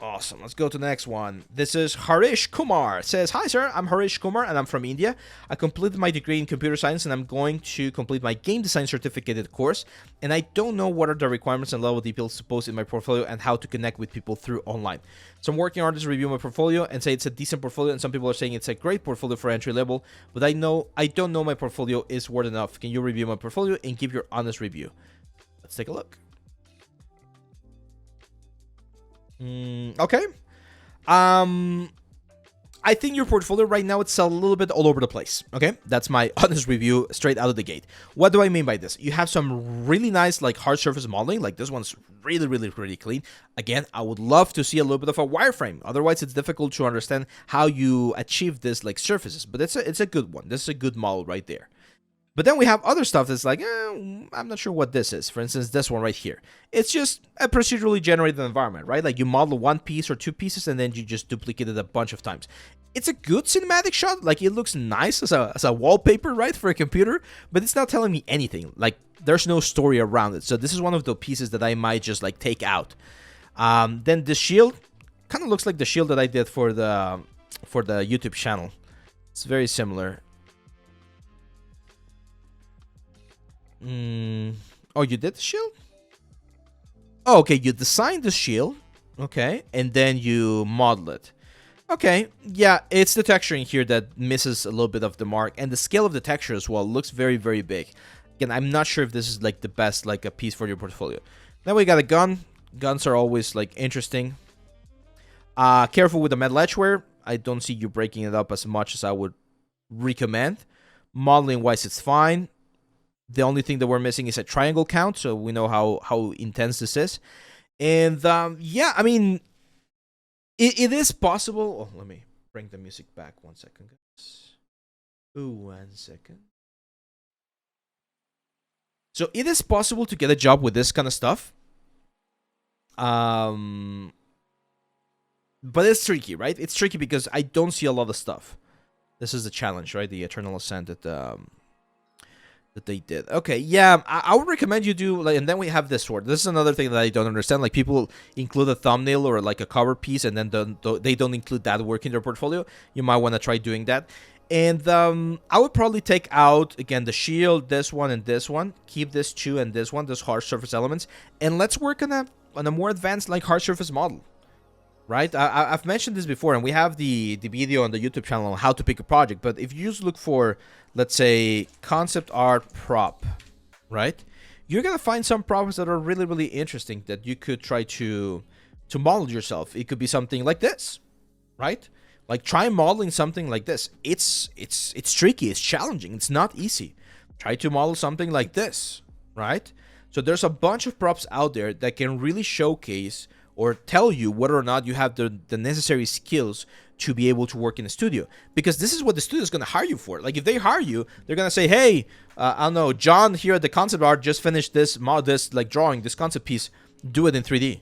Awesome. Let's go to the next one. This is Harish Kumar. It says, "Hi sir, I'm Harish Kumar and I'm from India. I completed my degree in computer science and I'm going to complete my game design certificate course. And I don't know what are the requirements and level of details to post in my portfolio and how to connect with people through online. Some working artists review my portfolio and say it's a decent portfolio, and some people are saying it's a great portfolio for entry level. But I don't know my portfolio is worth enough. Can you review my portfolio and give your honest review?" Let's take a look. Okay. Um, I think your portfolio right now, it's a little bit all over the place. Okay, that's my honest review straight out of the gate. What do I mean by this? You have some really nice like hard surface modeling. Like this one's really clean. Again, I would love to see a little bit of a wireframe. Otherwise, it's difficult to understand how you achieve this like surfaces. But it's a good one. This is a good model right there. But then we have other stuff that's like, I'm not sure what this is. For instance, this one right here. It's just a procedurally generated environment, right? Like you model one piece or two pieces and then you just duplicate it a bunch of times. It's a good cinematic shot. Like it looks nice as a wallpaper, right, for a computer. But it's not telling me anything. Like there's no story around it. So this is one of the pieces that I might just like take out. Then the shield kind of looks like the shield that I did for the YouTube channel. It's very similar. Oh, you did the shield? Oh, okay, you designed the shield. Okay, and then you model it. Okay, yeah, it's the texturing here that misses a little bit of the mark. And the scale of the texture as well looks very big. Again, I'm not sure if this is like the best like a piece for your portfolio. Then we got a gun. Guns are always like interesting. Careful with the metal edgeware. I don't see you breaking it up as much as I would recommend. Modeling wise, it's fine. The only thing that we're missing is a triangle count, so we know how intense this is. And yeah, I mean, it is possible. Oh, let me bring the music back 1 second, guys. Ooh, 1 second. So it is possible to get a job with this kind of stuff. But it's tricky, right? It's tricky because I don't see a lot of stuff. This is the challenge, right? The Eternal Ascent that they did. Okay, yeah, I would recommend you do like, and then we have this sword. This is another thing that I don't understand. Like people include a thumbnail or like a cover piece, and then they don't include that work in their portfolio. You might want to try doing that. And I would probably take out again the shield, this one, and this one. Keep this two and this one, those hard surface elements, and let's work on a more advanced like hard surface model. Right, I've mentioned this before, and we have the video on the YouTube channel on how to pick a project. But if you just look for, let's say, concept art prop, right, you're gonna find some props that are really interesting that you could try to model yourself. It could be something like this, right? Like try modeling something like this. It's tricky, it's challenging, it's not easy. Try to model something like this, right? So there's a bunch of props out there that can really showcase or tell you whether or not you have the necessary skills to be able to work in a studio. Because this is what the studio is going to hire you for. Like if they hire you, they're going to say, hey, I don't know, John here at the concept art just finished this like drawing, this concept piece, do it in 3D.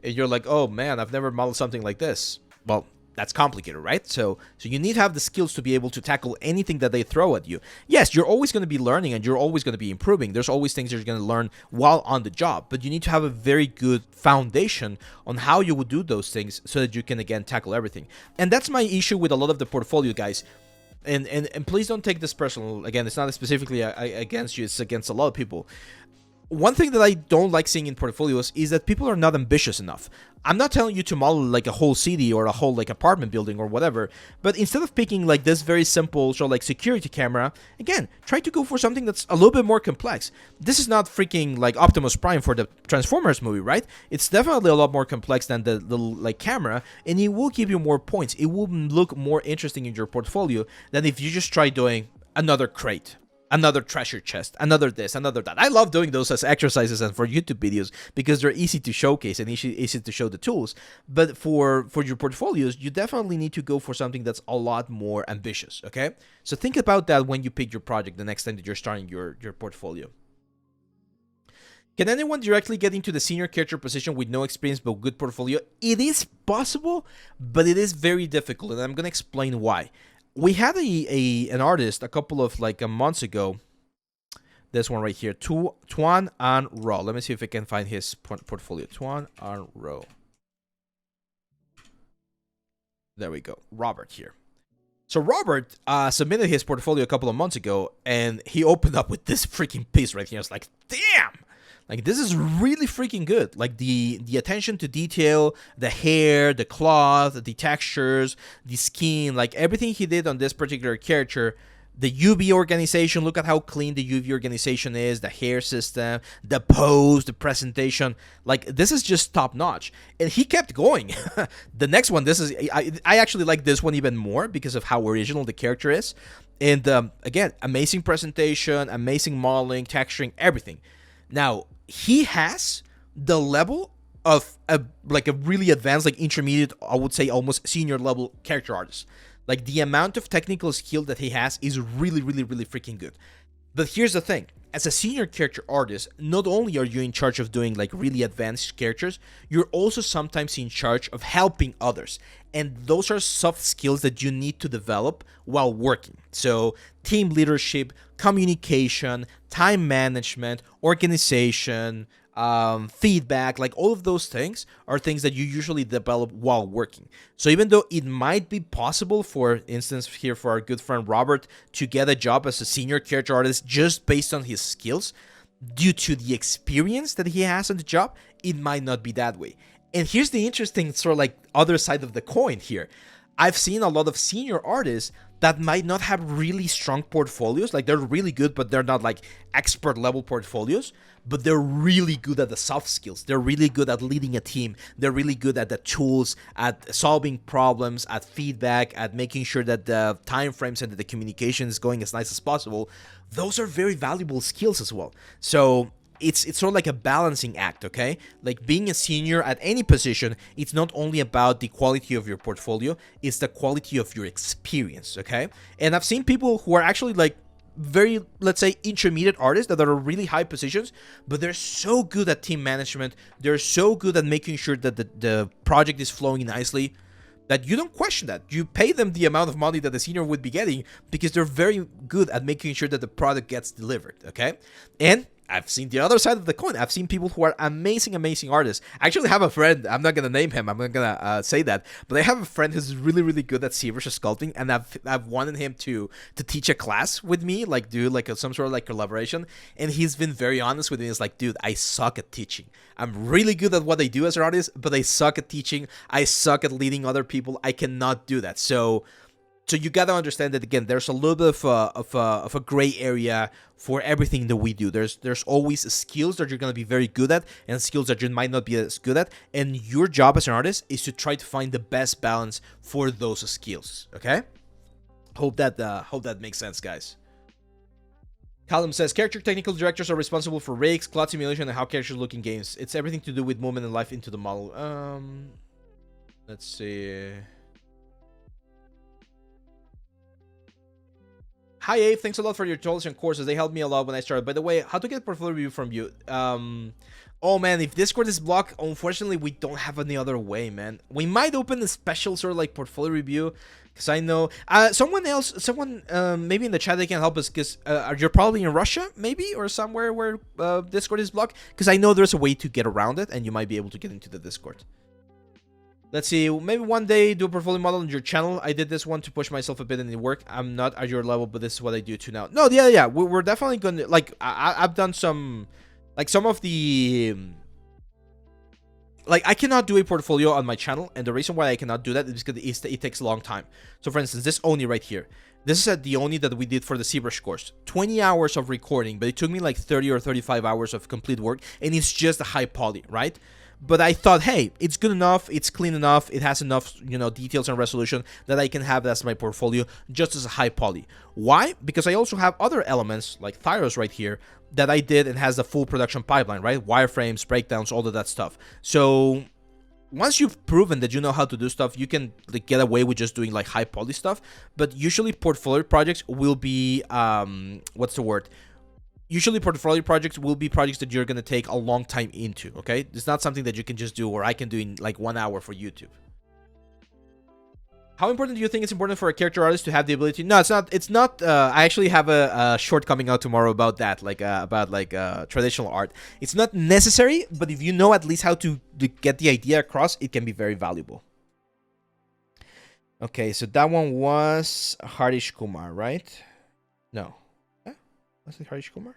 And you're like, oh man, I've never modeled something like this. Well, that's complicated, right? So you need to have the skills to be able to tackle anything that they throw at you. Yes, you're always going to be learning and you're always going to be improving. There's always things you're going to learn while on the job, but you need to have a very good foundation on how you would do those things so that you can, again, tackle everything. And that's my issue with a lot of the portfolio guys. And please don't take this personal. Again, it's not specifically against you. It's against a lot of people. One thing that I don't like seeing in portfolios is that people are not ambitious enough. I'm not telling you to model like a whole city or a whole like apartment building or whatever, but instead of picking like this very simple sort of like security camera, again, try to go for something that's a little bit more complex. This is not freaking like Optimus Prime for the Transformers movie, right? It's definitely a lot more complex than the little like camera, and it will give you more points. It will look more interesting in your portfolio than if you just try doing another crate, another treasure chest, another this, another that. I love doing those as exercises and for YouTube videos because they're easy to showcase and easy to show the tools. But for your portfolios, you definitely need to go for something that's a lot more ambitious, okay? So think about that when you pick your project the next time that you're starting your portfolio. Can anyone directly get into the senior character position with no experience but good portfolio? It is possible, but it is very difficult, and I'm going to explain why. We had an artist a couple of like months ago. This one right here, Kumar.L. Let me see if I can find his portfolio. Kumar.L. There we go. Robert here. So Robert submitted his portfolio a couple of months ago, and he opened up with this freaking piece right here. It's like, damn! Like, this is really freaking good. Like, the attention to detail, the hair, the cloth, the textures, the skin, like, everything he did on this particular character. The UV organization, look at how clean the UV organization is, the hair system, the pose, the presentation. Like, this is just top notch. And he kept going. The next one, I actually like this one even more because of how original the character is. And again, amazing presentation, amazing modeling, texturing, everything. Now, he has the level of a really advanced, like intermediate, I would say almost senior level character artist. Like, the amount of technical skill that he has is really, really, really freaking good. But here's the thing. As a senior character artist, not only are you in charge of doing, like, really advanced characters, you're also sometimes in charge of helping others. And those are soft skills that you need to develop while working. So, team leadership, communication, time management, organization, feedback, like all of those things are things that you usually develop while working. So even though it might be possible, for instance here for our good friend Robert, to get a job as a senior character artist just based on his skills, due to the experience that he has on the job, it might not be that way. And here's the interesting sort of like other side of the coin here. I've seen a lot of senior artists that might not have really strong portfolios. Like, they're really good, but they're not like expert level portfolios, but they're really good at the soft skills. They're really good at leading a team. They're really good at the tools, at solving problems, at feedback, at making sure that the time frames and that the communication is going as nice as possible. Those are very valuable skills as well. So it's sort of like a balancing act, okay? Like, being a senior at any position, it's not only about the quality of your portfolio, it's the quality of your experience, okay? And I've seen people who are actually like very, let's say, intermediate artists that are really high positions, but they're so good at team management, they're so good at making sure that the project is flowing nicely, that you don't question that. You pay them the amount of money that the senior would be getting because they're very good at making sure that the product gets delivered, okay? And I've seen the other side of the coin. I've seen people who are amazing, amazing artists. I actually have a friend. I'm not going to name him. I'm not going to say that. But I have a friend who's really, really good at ZBrush sculpting. And I've wanted him to teach a class with me, like do like some sort of like collaboration. And he's been very honest with me. He's like, dude, I suck at teaching. I'm really good at what I do as an artist, but I suck at teaching. I suck at leading other people. I cannot do that. So you got to understand that, again, there's a little bit of a gray area for everything that we do. There's always skills that you're going to be very good at and skills that you might not be as good at. And your job as an artist is to try to find the best balance for those skills, okay? Hope that makes sense, guys. Callum says, character technical directors are responsible for rigs, cloud simulation, and how characters look in games. It's everything to do with movement and life into the model. Let's see. Hi, Abe. Thanks a lot for your tutorials and courses. They helped me a lot when I started. By the way, how to get a portfolio review from you? Oh, man, if Discord is blocked, unfortunately, we don't have any other way, man. We might open a special sort of like portfolio review, because I know someone maybe in the chat, they can help us, because you're probably in Russia, maybe, or somewhere where Discord is blocked, because I know there's a way to get around it, and you might be able to get into the Discord. Let's see, maybe one day do a portfolio model on your channel. I did this one to push myself a bit in the work. I'm not at your level, but this is what I do too now. No, yeah. We're definitely going to, like, I've done some, like, some of the, like, I cannot do a portfolio on my channel, and the reason why I cannot do that is because it takes a long time. So, for instance, this Oni right here. This is the Oni that we did for the ZBrush course. 20 hours of recording, but it took me like 30 or 35 hours of complete work, and it's just a high poly, right? But I thought, hey, it's good enough, it's clean enough, it has enough, details and resolution that I can have that as my portfolio just as a high poly. Why? Because I also have other elements, like Thyros right here, that I did and has the full production pipeline, right? Wireframes, breakdowns, all of that stuff. So once you've proven that you know how to do stuff, you can like get away with just doing like high poly stuff. But usually portfolio projects will be, Usually portfolio projects will be projects that you're going to take a long time into, okay? It's not something that you can just do, or I can do in like 1 hour for YouTube. How important do you think it's important for a character artist to have the ability? No, it's not. I actually have a short coming out tomorrow about that, about traditional art. It's not necessary, but if you know at least how to get the idea across, it can be very valuable. Okay, so that one was Harish Kumar, right? No. Was it Harish Kumar?